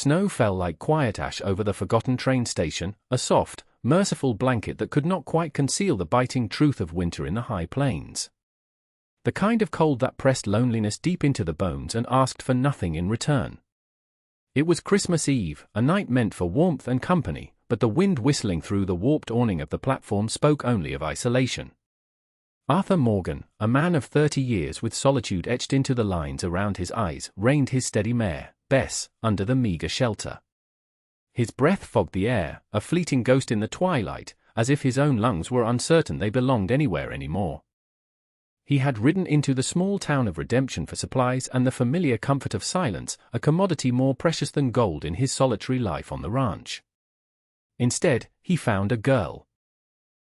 Snow fell like quiet ash over the forgotten train station, a soft, merciful blanket that could not quite conceal the biting truth of winter in the high plains. The kind of cold that pressed loneliness deep into the bones and asked for nothing in return. It was Christmas Eve, a night meant for warmth and company, but the wind whistling through the warped awning of the platform spoke only of isolation. Arthur Morgan, a man of 30 years with solitude etched into the lines around his eyes, reined his steady mare, Bess, under the meager shelter. His breath fogged the air, a fleeting ghost in the twilight, as if his own lungs were uncertain they belonged anywhere anymore. He had ridden into the small town of Redemption for supplies and the familiar comfort of silence, a commodity more precious than gold in his solitary life on the ranch. Instead, he found a girl.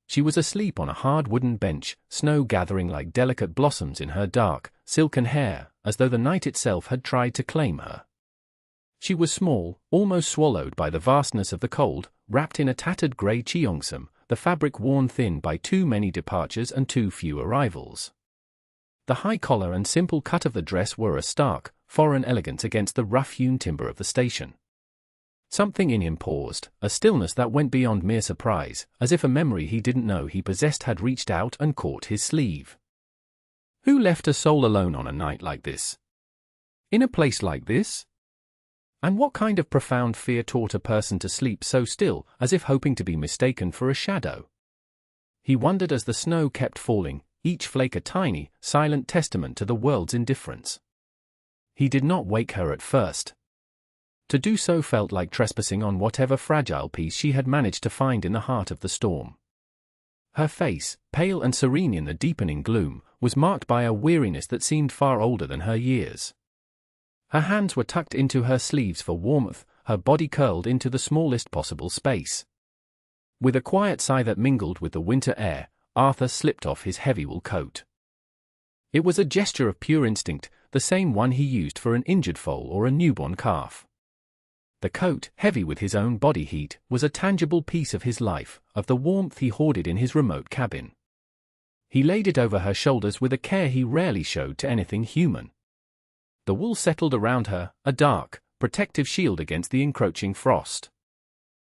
She was asleep on a hard wooden bench, snow gathering like delicate blossoms in her dark, silken hair, as though the night itself had tried to claim her. She was small, almost swallowed by the vastness of the cold, wrapped in a tattered grey cheongsam, the fabric worn thin by too many departures and too few arrivals. The high collar and simple cut of the dress were a stark, foreign elegance against the rough-hewn timber of the station. Something in him paused, a stillness that went beyond mere surprise, as if a memory he didn't know he possessed had reached out and caught his sleeve. Who left a soul alone on a night like this? In a place like this? And what kind of profound fear taught a person to sleep so still, as if hoping to be mistaken for a shadow? He wondered as the snow kept falling, each flake a tiny, silent testament to the world's indifference. He did not wake her at first. To do so felt like trespassing on whatever fragile peace she had managed to find in the heart of the storm. Her face, pale and serene in the deepening gloom, was marked by a weariness that seemed far older than her years. Her hands were tucked into her sleeves for warmth, her body curled into the smallest possible space. With a quiet sigh that mingled with the winter air, Arthur slipped off his heavy wool coat. It was a gesture of pure instinct, the same one he used for an injured foal or a newborn calf. The coat, heavy with his own body heat, was a tangible piece of his life, of the warmth he hoarded in his remote cabin. He laid it over her shoulders with a care he rarely showed to anything human. The wool settled around her, a dark, protective shield against the encroaching frost.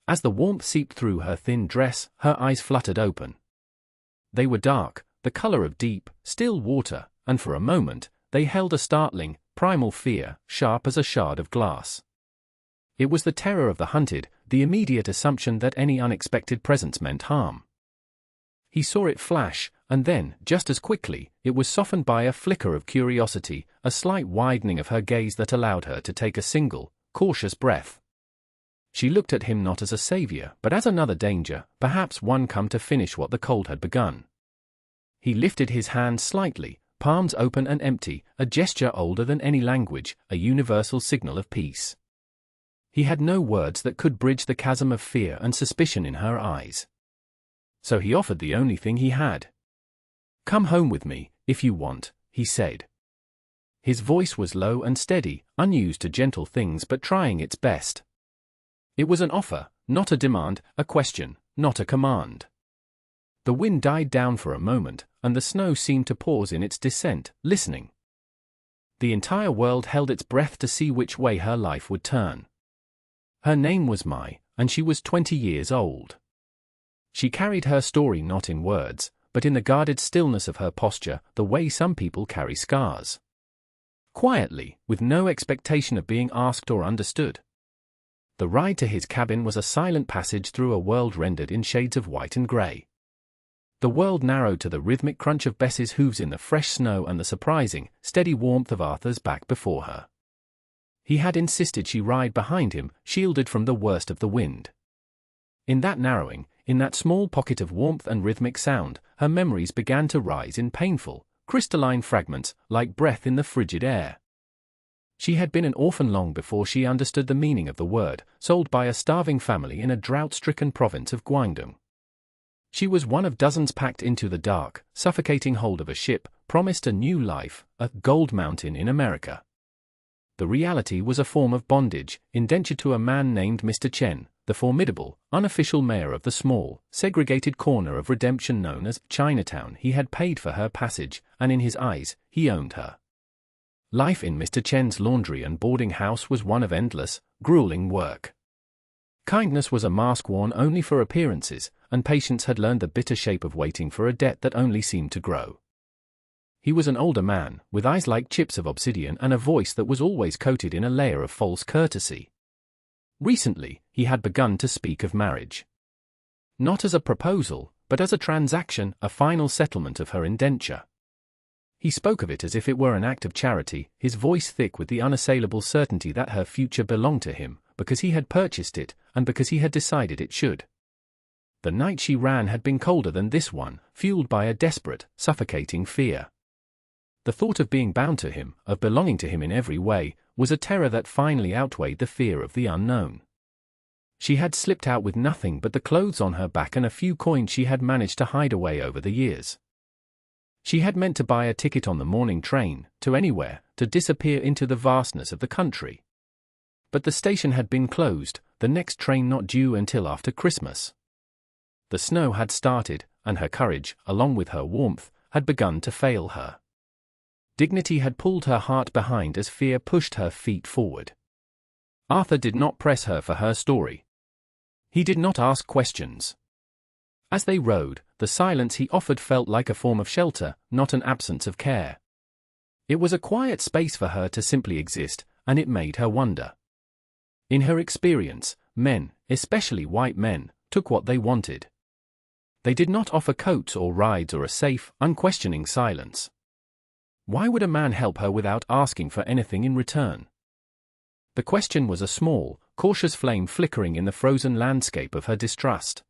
As the warmth seeped through her thin dress, her eyes fluttered open. They were dark, the color of deep, still water, and for a moment, they held a startling, primal fear, sharp as a shard of glass. It was the terror of the hunted, the immediate assumption that any unexpected presence meant harm. He saw it flash, and then, just as quickly, it was softened by a flicker of curiosity, a slight widening of her gaze that allowed her to take a single, cautious breath. She looked at him not as a savior, but as another danger, perhaps one come to finish what the cold had begun. He lifted his hand slightly, palms open and empty, a gesture older than any language, a universal signal of peace. He had no words that could bridge the chasm of fear and suspicion in her eyes. So he offered the only thing he had. "Come home with me, if you want," he said. His voice was low and steady, unused to gentle things but trying its best. It was an offer, not a demand, a question, not a command. The wind died down for a moment, and the snow seemed to pause in its descent, listening. The entire world held its breath to see which way her life would turn. Her name was Mai, and she was 20 years old. She carried her story not in words, but in the guarded stillness of her posture, the way some people carry scars. Quietly, with no expectation of being asked or understood. The ride to his cabin was a silent passage through a world rendered in shades of white and grey. The world narrowed to the rhythmic crunch of Bess's hooves in the fresh snow and the surprising, steady warmth of Arthur's back before her. He had insisted she ride behind him, shielded from the worst of the wind. In that narrowing, in that small pocket of warmth and rhythmic sound, her memories began to rise in painful, crystalline fragments, like breath in the frigid air. She had been an orphan long before she understood the meaning of the word, sold by a starving family in a drought-stricken province of Guangdong. She was one of dozens packed into the dark, suffocating hold of a ship, promised a new life, a gold mountain in America. The reality was a form of bondage, indentured to a man named Mr. Chen, the formidable, unofficial mayor of the small, segregated corner of Redemption known as Chinatown. He had paid for her passage, and in his eyes, he owned her. Life in Mr. Chen's laundry and boarding house was one of endless, grueling work. Kindness was a mask worn only for appearances, and patience had learned the bitter shape of waiting for a debt that only seemed to grow. He was an older man, with eyes like chips of obsidian and a voice that was always coated in a layer of false courtesy. Recently, he had begun to speak of marriage. Not as a proposal, but as a transaction, a final settlement of her indenture. He spoke of it as if it were an act of charity, his voice thick with the unassailable certainty that her future belonged to him, because he had purchased it, and because he had decided it should. The night she ran had been colder than this one, fueled by a desperate, suffocating fear. The thought of being bound to him, of belonging to him in every way, was a terror that finally outweighed the fear of the unknown. She had slipped out with nothing but the clothes on her back and a few coins she had managed to hide away over the years. She had meant to buy a ticket on the morning train, to anywhere, to disappear into the vastness of the country. But the station had been closed, the next train not due until after Christmas. The snow had started, and her courage, along with her warmth, had begun to fail her. Dignity had pulled her heart behind as fear pushed her feet forward. Arthur did not press her for her story. He did not ask questions. As they rode, the silence he offered felt like a form of shelter, not an absence of care. It was a quiet space for her to simply exist, and it made her wonder. In her experience, men, especially white men, took what they wanted. They did not offer coats or rides or a safe, unquestioning silence. Why would a man help her without asking for anything in return? The question was a small, cautious flame flickering in the frozen landscape of her distrust.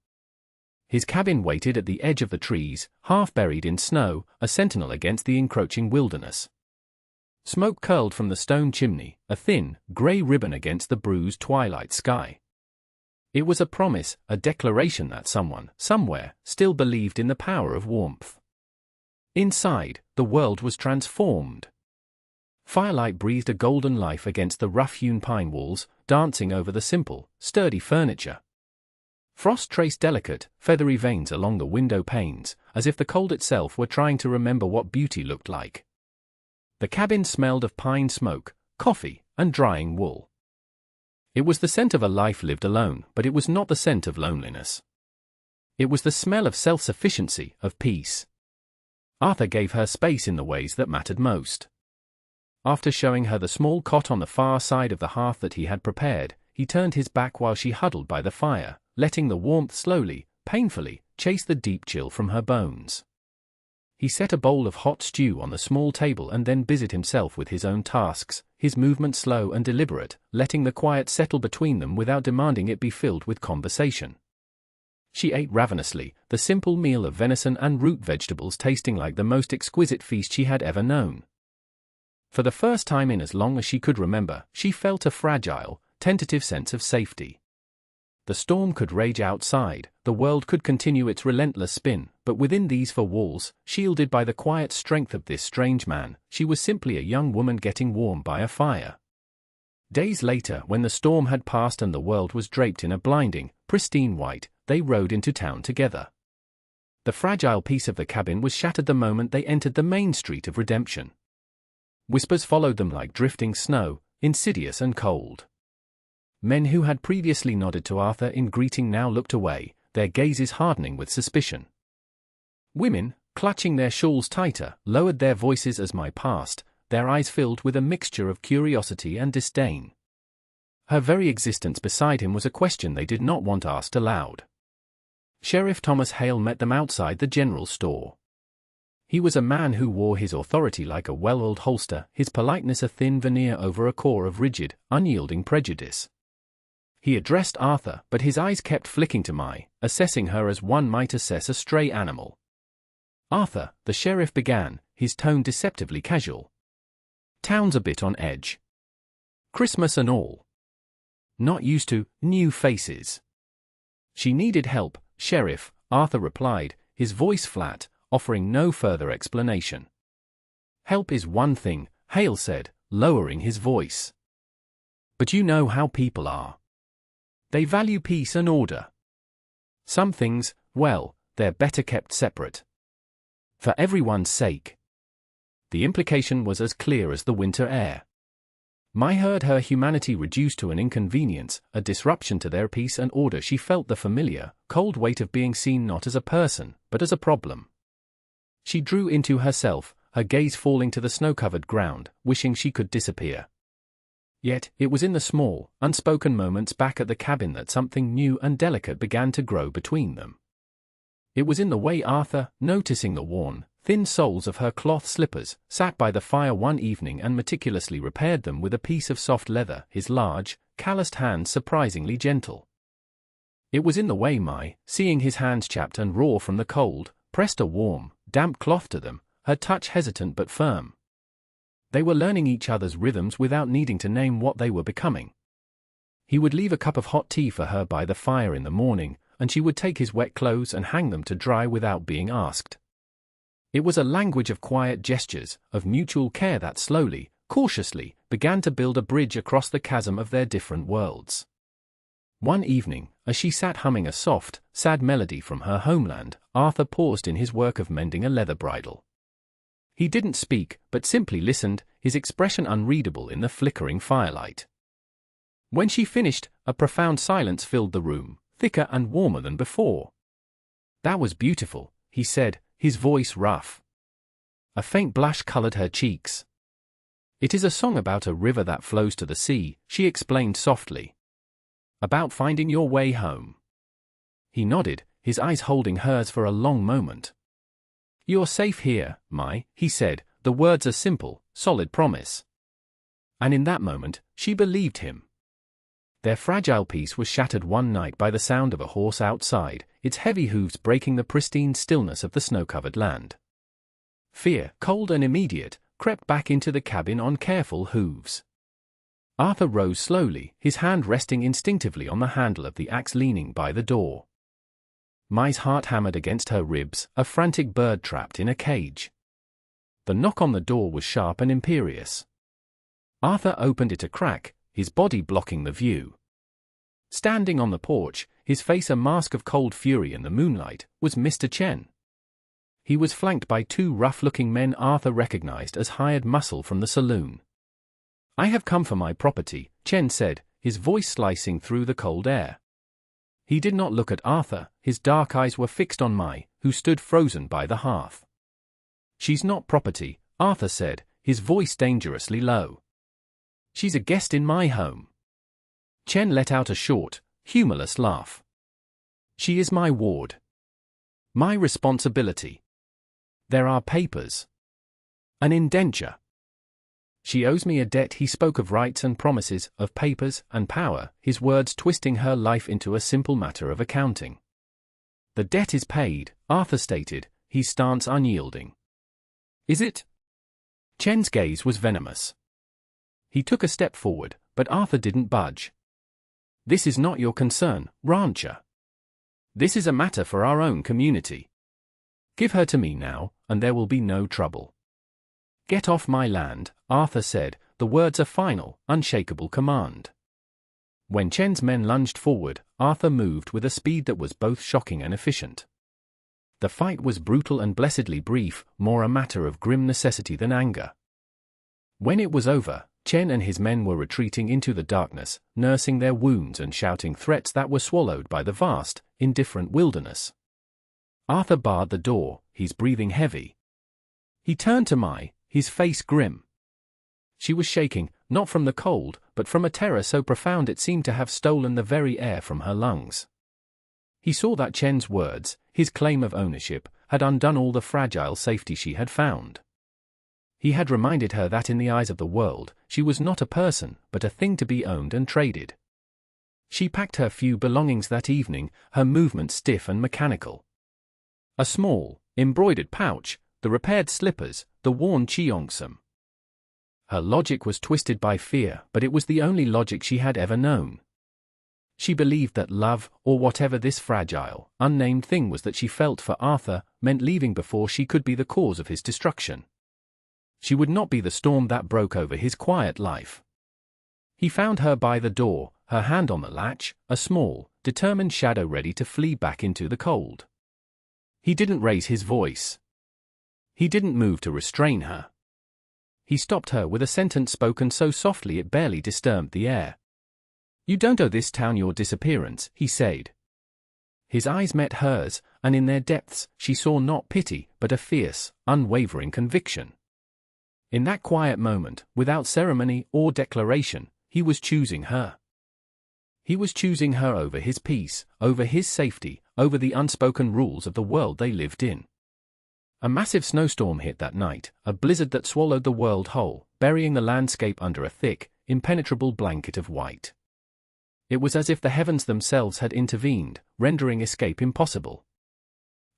His cabin waited at the edge of the trees, half buried in snow, a sentinel against the encroaching wilderness. Smoke curled from the stone chimney, a thin, grey ribbon against the bruised twilight sky. It was a promise, a declaration that someone, somewhere, still believed in the power of warmth. Inside, the world was transformed. Firelight breathed a golden life against the rough-hewn pine walls, dancing over the simple, sturdy furniture. Frost traced delicate, feathery veins along the window panes, as if the cold itself were trying to remember what beauty looked like. The cabin smelled of pine smoke, coffee, and drying wool. It was the scent of a life lived alone, but it was not the scent of loneliness. It was the smell of self-sufficiency, of peace. Arthur gave her space in the ways that mattered most. After showing her the small cot on the far side of the hearth that he had prepared, he turned his back while she huddled by the fire, letting the warmth slowly, painfully, chase the deep chill from her bones. He set a bowl of hot stew on the small table and then busied himself with his own tasks, his movement slow and deliberate, letting the quiet settle between them without demanding it be filled with conversation. She ate ravenously, the simple meal of venison and root vegetables tasting like the most exquisite feast she had ever known. For the first time in as long as she could remember, she felt a fragile, tentative sense of safety. The storm could rage outside, the world could continue its relentless spin, but within these four walls, shielded by the quiet strength of this strange man, she was simply a young woman getting warm by a fire. Days later, when the storm had passed and the world was draped in a blinding, pristine white, they rode into town together. The fragile peace of the cabin was shattered the moment they entered the main street of redemption. Whispers followed them like drifting snow, insidious and cold. Men who had previously nodded to Arthur in greeting now looked away, their gazes hardening with suspicion. Women, clutching their shawls tighter, lowered their voices as Mai passed, their eyes filled with a mixture of curiosity and disdain. Her very existence beside him was a question they did not want asked aloud. Sheriff Thomas Hale met them outside the general store. He was a man who wore his authority like a well-oiled holster, his politeness a thin veneer over a core of rigid, unyielding prejudice. He addressed Arthur, but his eyes kept flicking to Mai, assessing her as one might assess a stray animal. "Arthur," the sheriff began, his tone deceptively casual. "Town's a bit on edge. Christmas and all. Not used to new faces." "She needed help, Sheriff," Arthur replied, his voice flat, offering no further explanation. "Help is one thing," Hale said, lowering his voice. "But you know how people are. They value peace and order. Some things, well, they're better kept separate. For everyone's sake." The implication was as clear as the winter air. Mai heard her humanity reduced to an inconvenience, a disruption to their peace and order. She felt the familiar, cold weight of being seen not as a person, but as a problem. She drew into herself, her gaze falling to the snow-covered ground, wishing she could disappear. Yet, it was in the small, unspoken moments back at the cabin that something new and delicate began to grow between them. It was in the way Arthur, noticing the worn, thin soles of her cloth slippers, sat by the fire one evening and meticulously repaired them with a piece of soft leather, his large, calloused hands surprisingly gentle. It was in the way Mai, seeing his hands chapped and raw from the cold, pressed a warm, damp cloth to them, her touch hesitant but firm. They were learning each other's rhythms without needing to name what they were becoming. He would leave a cup of hot tea for her by the fire in the morning, and she would take his wet clothes and hang them to dry without being asked. It was a language of quiet gestures, of mutual care that slowly, cautiously, began to build a bridge across the chasm of their different worlds. One evening, as she sat humming a soft, sad melody from her homeland, Arthur paused in his work of mending a leather bridle. He didn't speak, but simply listened, his expression unreadable in the flickering firelight. When she finished, a profound silence filled the room, thicker and warmer than before. "That was beautiful," he said, his voice rough. A faint blush colored her cheeks. "It is a song about a river that flows to the sea," she explained softly. "About finding your way home." He nodded, his eyes holding hers for a long moment. "You're safe here, Mai," he said, the words a simple, solid promise. And in that moment, she believed him. Their fragile peace was shattered one night by the sound of a horse outside, its heavy hooves breaking the pristine stillness of the snow-covered land. Fear, cold and immediate, crept back into the cabin on careful hooves. Arthur rose slowly, his hand resting instinctively on the handle of the axe leaning by the door. Mai's heart hammered against her ribs, a frantic bird trapped in a cage. The knock on the door was sharp and imperious. Arthur opened it a crack, his body blocking the view. Standing on the porch, his face a mask of cold fury in the moonlight, was Mr. Chen. He was flanked by two rough-looking men Arthur recognized as hired muscle from the saloon. "I have come for my property," Chen said, his voice slicing through the cold air. He did not look at Arthur, his dark eyes were fixed on Mai, who stood frozen by the hearth. "She's not property," Arthur said, his voice dangerously low. "She's a guest in my home." Chen let out a short, humorless laugh. "She is my ward. My responsibility. There are papers. An indenture. She owes me a debt." He spoke of rights and promises, of papers and power, his words twisting her life into a simple matter of accounting. "The debt is paid," Arthur stated, his stance unyielding. "Is it?" Chen's gaze was venomous. He took a step forward, but Arthur didn't budge. "This is not your concern, rancher. This is a matter for our own community. Give her to me now, and there will be no trouble." "Get off my land," Arthur said, the words a final, unshakable command. When Chen's men lunged forward, Arthur moved with a speed that was both shocking and efficient. The fight was brutal and blessedly brief, more a matter of grim necessity than anger. When it was over, Chen and his men were retreating into the darkness, nursing their wounds and shouting threats that were swallowed by the vast, indifferent wilderness. Arthur barred the door, his breathing heavy. He turned to Mai, his face grim. She was shaking, not from the cold, but from a terror so profound it seemed to have stolen the very air from her lungs. He saw that Chen's words, his claim of ownership, had undone all the fragile safety she had found. He had reminded her that in the eyes of the world, she was not a person, but a thing to be owned and traded. She packed her few belongings that evening, her movements stiff and mechanical. A small, embroidered pouch, the repaired slippers, the worn cheongsam. Her logic was twisted by fear, but it was the only logic she had ever known. She believed that love, or whatever this fragile, unnamed thing was that she felt for Arthur, meant leaving before she could be the cause of his destruction. She would not be the storm that broke over his quiet life. He found her by the door, her hand on the latch, a small, determined shadow ready to flee back into the cold. He didn't raise his voice. He didn't move to restrain her. He stopped her with a sentence spoken so softly it barely disturbed the air. "You don't owe this town your disappearance," he said. His eyes met hers, and in their depths she saw not pity but a fierce, unwavering conviction. In that quiet moment, without ceremony or declaration, he was choosing her. He was choosing her over his peace, over his safety, over the unspoken rules of the world they lived in. A massive snowstorm hit that night, a blizzard that swallowed the world whole, burying the landscape under a thick, impenetrable blanket of white. It was as if the heavens themselves had intervened, rendering escape impossible.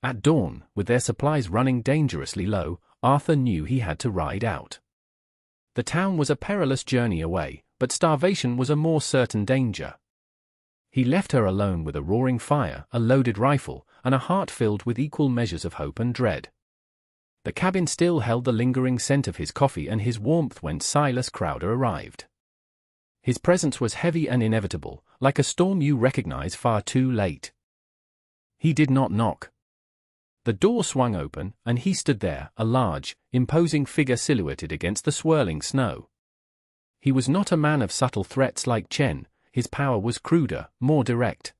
At dawn, with their supplies running dangerously low, Arthur knew he had to ride out. The town was a perilous journey away, but starvation was a more certain danger. He left her alone with a roaring fire, a loaded rifle, and a heart filled with equal measures of hope and dread. The cabin still held the lingering scent of his coffee and his warmth when Silas Crowder arrived. His presence was heavy and inevitable, like a storm you recognize far too late. He did not knock. The door swung open, and he stood there, a large, imposing figure silhouetted against the swirling snow. He was not a man of subtle threats like Chen. His power was cruder, more direct.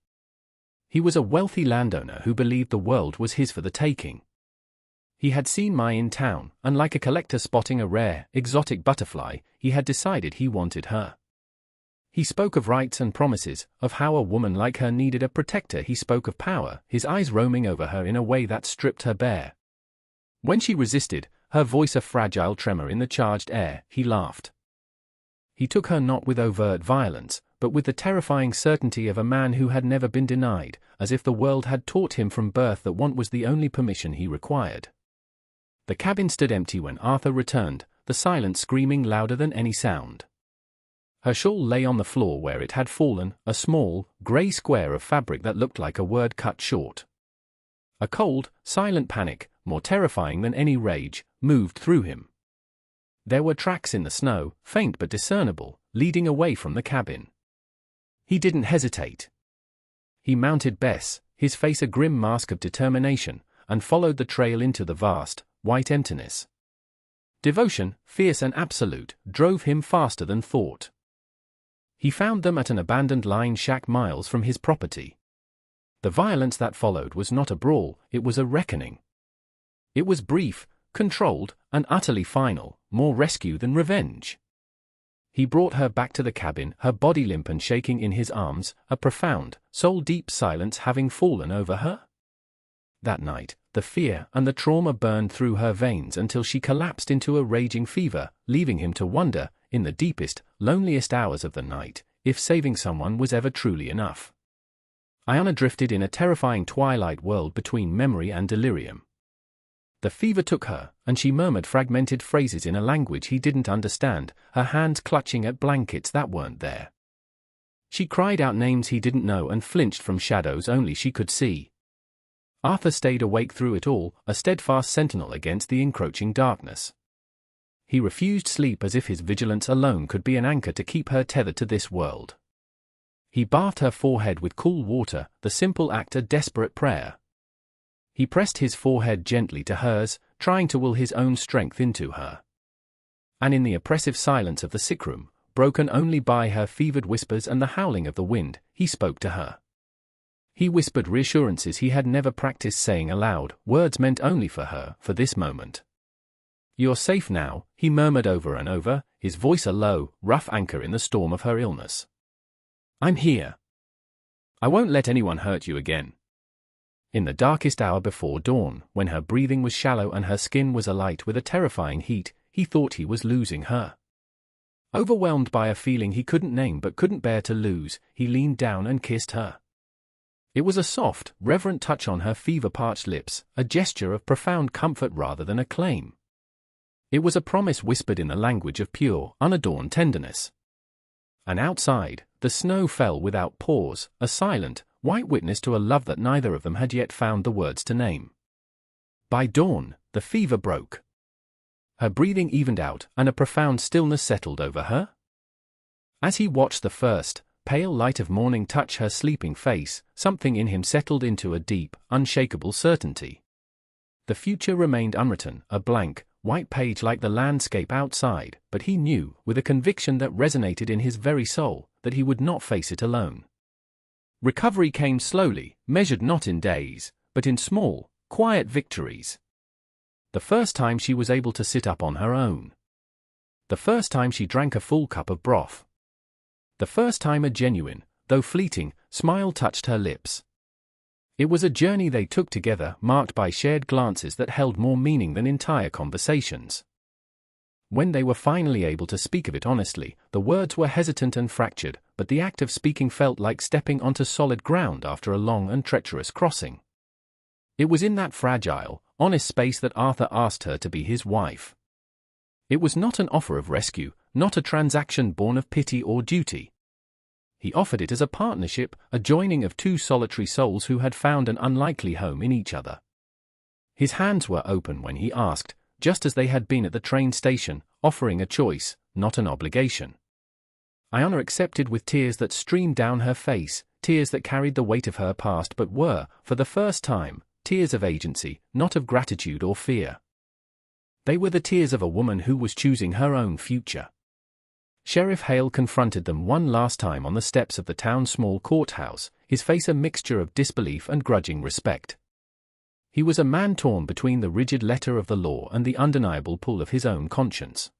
He was a wealthy landowner who believed the world was his for the taking. He had seen Mai in town, and like a collector spotting a rare, exotic butterfly, he had decided he wanted her. He spoke of rights and promises, of how a woman like her needed a protector. He spoke of power, his eyes roaming over her in a way that stripped her bare. When she resisted, her voice a fragile tremor in the charged air, he laughed. He took her not with overt violence, but with the terrifying certainty of a man who had never been denied, as if the world had taught him from birth that want was the only permission he required. The cabin stood empty when Arthur returned, the silence screaming louder than any sound. Her shawl lay on the floor where it had fallen, a small, grey square of fabric that looked like a word cut short. A cold, silent panic, more terrifying than any rage, moved through him. There were tracks in the snow, faint but discernible, leading away from the cabin. He didn't hesitate. He mounted Bess, his face a grim mask of determination, and followed the trail into the vast, white emptiness. Devotion, fierce and absolute, drove him faster than thought. He found them at an abandoned line shack miles from his property. The violence that followed was not a brawl, it was a reckoning. It was brief, controlled, and utterly final, more rescue than revenge. He brought her back to the cabin, her body limp and shaking in his arms, a profound, soul-deep silence having fallen over her. That night, the fear and the trauma burned through her veins until she collapsed into a raging fever, leaving him to wonder, in the deepest, loneliest hours of the night, if saving someone was ever truly enough. Ayana drifted in a terrifying twilight world between memory and delirium. The fever took her, and she murmured fragmented phrases in a language he didn't understand, her hands clutching at blankets that weren't there. She cried out names he didn't know and flinched from shadows only she could see. Arthur stayed awake through it all, a steadfast sentinel against the encroaching darkness. He refused sleep as if his vigilance alone could be an anchor to keep her tethered to this world. He bathed her forehead with cool water, the simple act a desperate prayer. He pressed his forehead gently to hers, trying to will his own strength into her. And in the oppressive silence of the sickroom, broken only by her fevered whispers and the howling of the wind, he spoke to her. He whispered reassurances he had never practiced saying aloud, words meant only for her, for this moment. "You're safe now," he murmured over and over, his voice a low, rough anchor in the storm of her illness. "I'm here. I won't let anyone hurt you again." In the darkest hour before dawn, when her breathing was shallow and her skin was alight with a terrifying heat, he thought he was losing her. Overwhelmed by a feeling he couldn't name but couldn't bear to lose, he leaned down and kissed her. It was a soft, reverent touch on her fever-parched lips, a gesture of profound comfort rather than a claim. It was a promise whispered in the language of pure, unadorned tenderness. And outside, the snow fell without pause, a silent, white witness to a love that neither of them had yet found the words to name. By dawn, the fever broke. Her breathing evened out, and a profound stillness settled over her. As he watched the first, pale light of morning touch her sleeping face, something in him settled into a deep, unshakable certainty. The future remained unwritten, a blank, white page like the landscape outside, but he knew, with a conviction that resonated in his very soul, that he would not face it alone. Recovery came slowly, measured not in days, but in small, quiet victories. The first time she was able to sit up on her own. The first time she drank a full cup of broth. The first time a genuine, though fleeting, smile touched her lips. It was a journey they took together, marked by shared glances that held more meaning than entire conversations. When they were finally able to speak of it honestly, the words were hesitant and fractured, but the act of speaking felt like stepping onto solid ground after a long and treacherous crossing. It was in that fragile, honest space that Arthur asked her to be his wife. It was not an offer of rescue, not a transaction born of pity or duty. He offered it as a partnership, a joining of two solitary souls who had found an unlikely home in each other. His hands were open when he asked, just as they had been at the train station, offering a choice, not an obligation. Iona accepted with tears that streamed down her face, tears that carried the weight of her past but were, for the first time, tears of agency, not of gratitude or fear. They were the tears of a woman who was choosing her own future. Sheriff Hale confronted them one last time on the steps of the town's small courthouse, his face a mixture of disbelief and grudging respect. He was a man torn between the rigid letter of the law and the undeniable pull of his own conscience.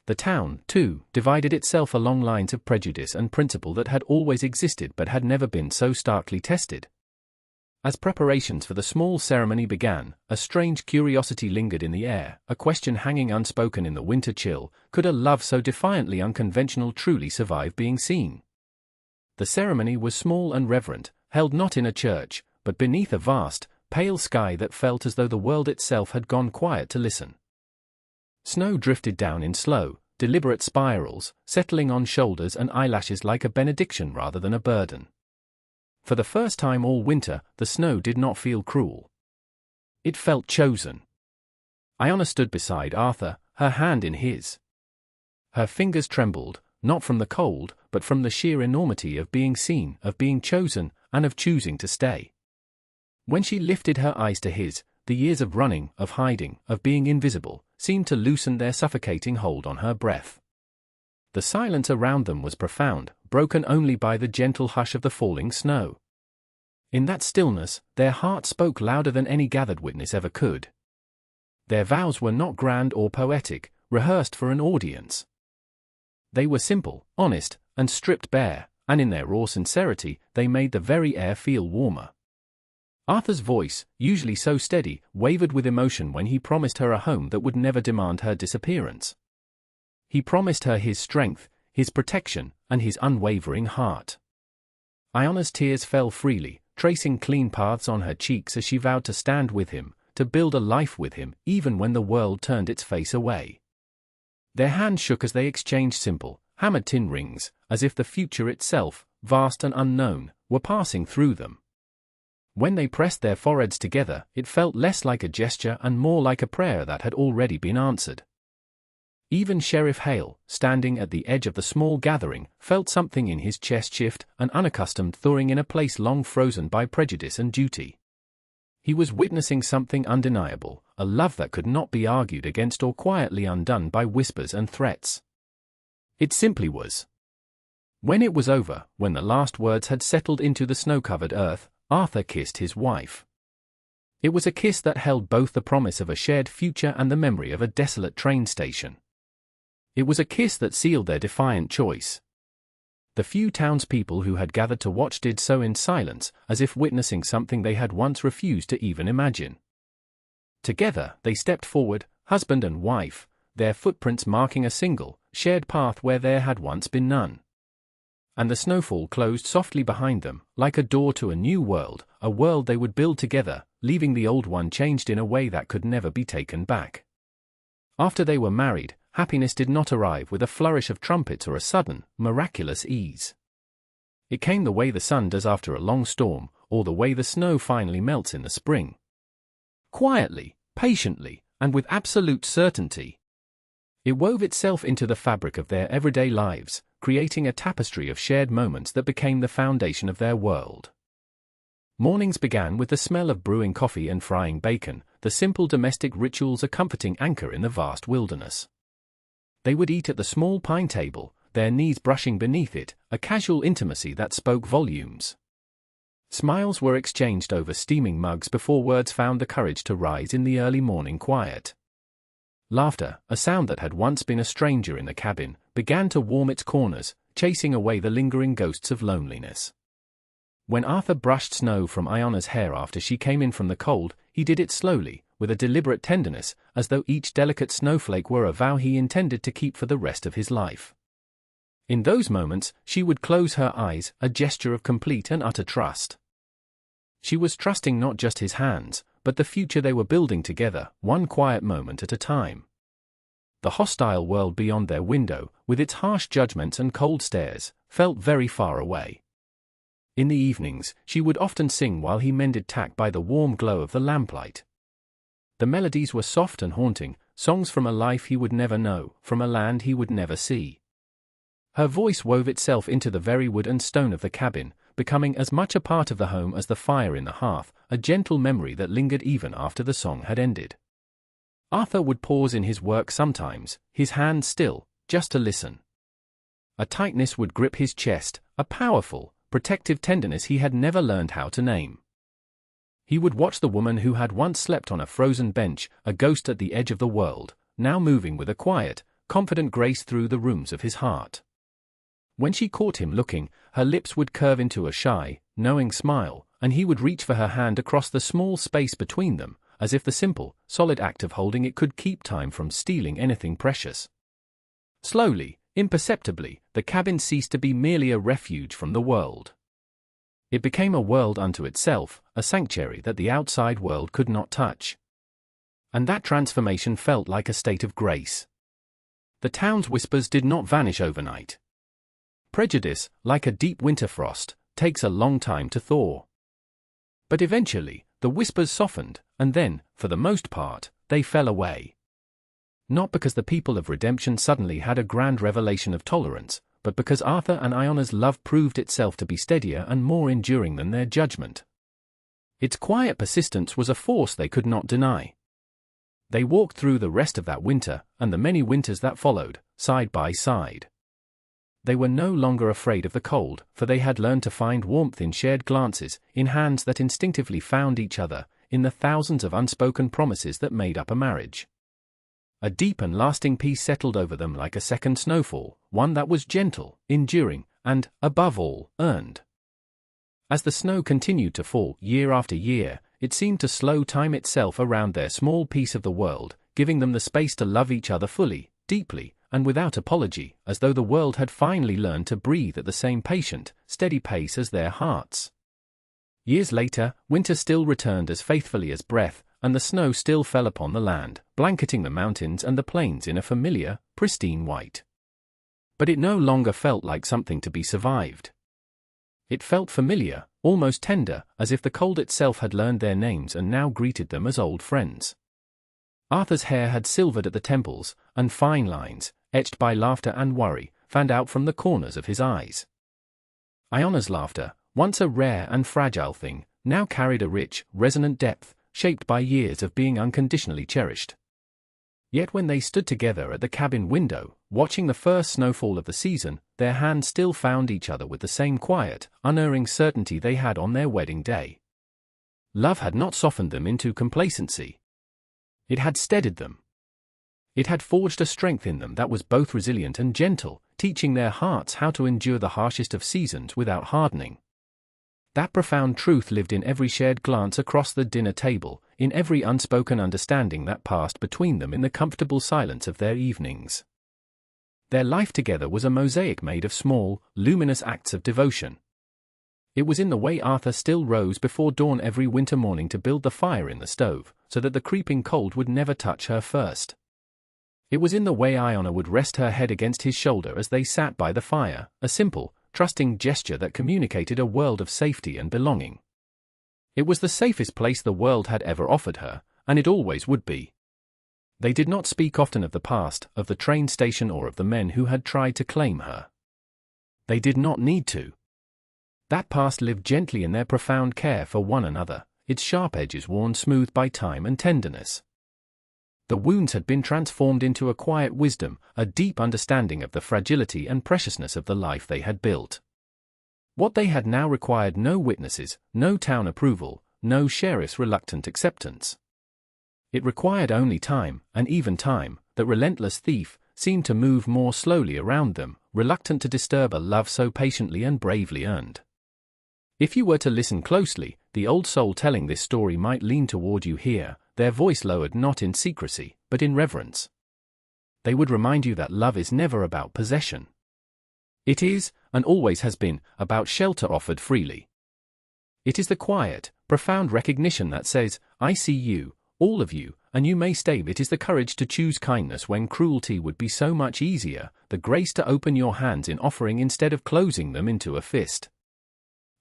The town, too, divided itself along lines of prejudice and principle that had always existed but had never been so starkly tested. As preparations for the small ceremony began, a strange curiosity lingered in the air, a question hanging unspoken in the winter chill: could a love so defiantly unconventional truly survive being seen? The ceremony was small and reverent, held not in a church, but beneath a vast, pale sky that felt as though the world itself had gone quiet to listen. Snow drifted down in slow, deliberate spirals, settling on shoulders and eyelashes like a benediction rather than a burden. For the first time all winter, the snow did not feel cruel. It felt chosen. Iona stood beside Arthur, her hand in his. Her fingers trembled, not from the cold, but from the sheer enormity of being seen, of being chosen, and of choosing to stay. When she lifted her eyes to his, the years of running, of hiding, of being invisible, seemed to loosen their suffocating hold on her breath. The silence around them was profound, broken only by the gentle hush of the falling snow. In that stillness, their heart spoke louder than any gathered witness ever could. Their vows were not grand or poetic, rehearsed for an audience. They were simple, honest, and stripped bare, and in their raw sincerity, they made the very air feel warmer. Arthur's voice, usually so steady, wavered with emotion when he promised her a home that would never demand her disappearance. He promised her his strength, his protection, and his unwavering heart. Iona's tears fell freely, tracing clean paths on her cheeks as she vowed to stand with him, to build a life with him, even when the world turned its face away. Their hands shook as they exchanged simple, hammered tin rings, as if the future itself, vast and unknown, were passing through them. When they pressed their foreheads together, it felt less like a gesture and more like a prayer that had already been answered. Even Sheriff Hale, standing at the edge of the small gathering, felt something in his chest shift, an unaccustomed thawing in a place long frozen by prejudice and duty. He was witnessing something undeniable, a love that could not be argued against or quietly undone by whispers and threats. It simply was. When it was over, when the last words had settled into the snow-covered earth, Arthur kissed his wife. It was a kiss that held both the promise of a shared future and the memory of a desolate train station. It was a kiss that sealed their defiant choice. The few townspeople who had gathered to watch did so in silence, as if witnessing something they had once refused to even imagine. Together, they stepped forward, husband and wife, their footprints marking a single, shared path where there had once been none. And the snowfall closed softly behind them, like a door to a new world, a world they would build together, leaving the old one changed in a way that could never be taken back. After they were married, happiness did not arrive with a flourish of trumpets or a sudden, miraculous ease. It came the way the sun does after a long storm, or the way the snow finally melts in the spring. Quietly, patiently, and with absolute certainty. It wove itself into the fabric of their everyday lives, creating a tapestry of shared moments that became the foundation of their world. Mornings began with the smell of brewing coffee and frying bacon, the simple domestic rituals a comforting anchor in the vast wilderness. They would eat at the small pine table, their knees brushing beneath it, a casual intimacy that spoke volumes. Smiles were exchanged over steaming mugs before words found the courage to rise in the early morning quiet. Laughter, a sound that had once been a stranger in the cabin, began to warm its corners, chasing away the lingering ghosts of loneliness. When Arthur brushed snow from Iona's hair after she came in from the cold, he did it slowly, with a deliberate tenderness, as though each delicate snowflake were a vow he intended to keep for the rest of his life. In those moments, she would close her eyes, a gesture of complete and utter trust. She was trusting not just his hands, but the future they were building together, one quiet moment at a time. The hostile world beyond their window, with its harsh judgments and cold stares, felt very far away. In the evenings, she would often sing while he mended tack by the warm glow of the lamplight. The melodies were soft and haunting, songs from a life he would never know, from a land he would never see. Her voice wove itself into the very wood and stone of the cabin, becoming as much a part of the home as the fire in the hearth, a gentle memory that lingered even after the song had ended. Arthur would pause in his work sometimes, his hands still, just to listen. A tightness would grip his chest, a powerful, protective tenderness he had never learned how to name. He would watch the woman who had once slept on a frozen bench, a ghost at the edge of the world, now moving with a quiet, confident grace through the rooms of his heart. When she caught him looking, her lips would curve into a shy, knowing smile, and he would reach for her hand across the small space between them, as if the simple, solid act of holding it could keep time from stealing anything precious. Slowly, imperceptibly, the cabin ceased to be merely a refuge from the world. It became a world unto itself, a sanctuary that the outside world could not touch. And that transformation felt like a state of grace. The town's whispers did not vanish overnight. Prejudice, like a deep winter frost, takes a long time to thaw. But eventually, the whispers softened, and then, for the most part, they fell away. Not because the people of Redemption suddenly had a grand revelation of tolerance, but because Arthur and Iona's love proved itself to be steadier and more enduring than their judgment. Its quiet persistence was a force they could not deny. They walked through the rest of that winter, and the many winters that followed, side by side. They were no longer afraid of the cold, for they had learned to find warmth in shared glances, in hands that instinctively found each other, in the thousands of unspoken promises that made up a marriage. A deep and lasting peace settled over them like a second snowfall, one that was gentle, enduring, and, above all, earned. As the snow continued to fall year after year, it seemed to slow time itself around their small piece of the world, giving them the space to love each other fully, deeply, and without apology, as though the world had finally learned to breathe at the same patient, steady pace as their hearts. Years later, winter still returned as faithfully as breath, and the snow still fell upon the land, blanketing the mountains and the plains in a familiar, pristine white. But it no longer felt like something to be survived. It felt familiar, almost tender, as if the cold itself had learned their names and now greeted them as old friends. Arthur's hair had silvered at the temples, and fine lines, etched by laughter and worry, fanned out from the corners of his eyes. Iona's laughter, once a rare and fragile thing, now carried a rich, resonant depth, shaped by years of being unconditionally cherished. Yet when they stood together at the cabin window, watching the first snowfall of the season, their hands still found each other with the same quiet, unerring certainty they had on their wedding day. Love had not softened them into complacency. It had steadied them. It had forged a strength in them that was both resilient and gentle, teaching their hearts how to endure the harshest of seasons without hardening. That profound truth lived in every shared glance across the dinner table, in every unspoken understanding that passed between them in the comfortable silence of their evenings. Their life together was a mosaic made of small, luminous acts of devotion. It was in the way Arthur still rose before dawn every winter morning to build the fire in the stove, so that the creeping cold would never touch her first. It was in the way Iona would rest her head against his shoulder as they sat by the fire, a simple, trusting gesture that communicated a world of safety and belonging. It was the safest place the world had ever offered her, and it always would be. They did not speak often of the past, of the train station or of the men who had tried to claim her. They did not need to. That past lived gently in their profound care for one another, its sharp edges worn smooth by time and tenderness. The wounds had been transformed into a quiet wisdom, a deep understanding of the fragility and preciousness of the life they had built. What they had now required no witnesses, no town approval, no sheriff's reluctant acceptance. It required only time, and even time, that relentless thief, seemed to move more slowly around them, reluctant to disturb a love so patiently and bravely earned. If you were to listen closely, the old soul telling this story might lean toward you here, their voice lowered not in secrecy, but in reverence. They would remind you that love is never about possession. It is, and always has been, about shelter offered freely. It is the quiet, profound recognition that says, I see you, all of you, and you may stay. It is the courage to choose kindness when cruelty would be so much easier, the grace to open your hands in offering instead of closing them into a fist.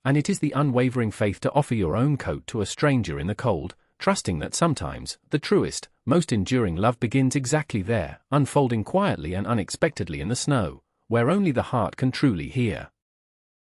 And it is the unwavering faith to offer your own coat to a stranger in the cold, trusting that sometimes, the truest, most enduring love begins exactly there, unfolding quietly and unexpectedly in the snow, where only the heart can truly hear.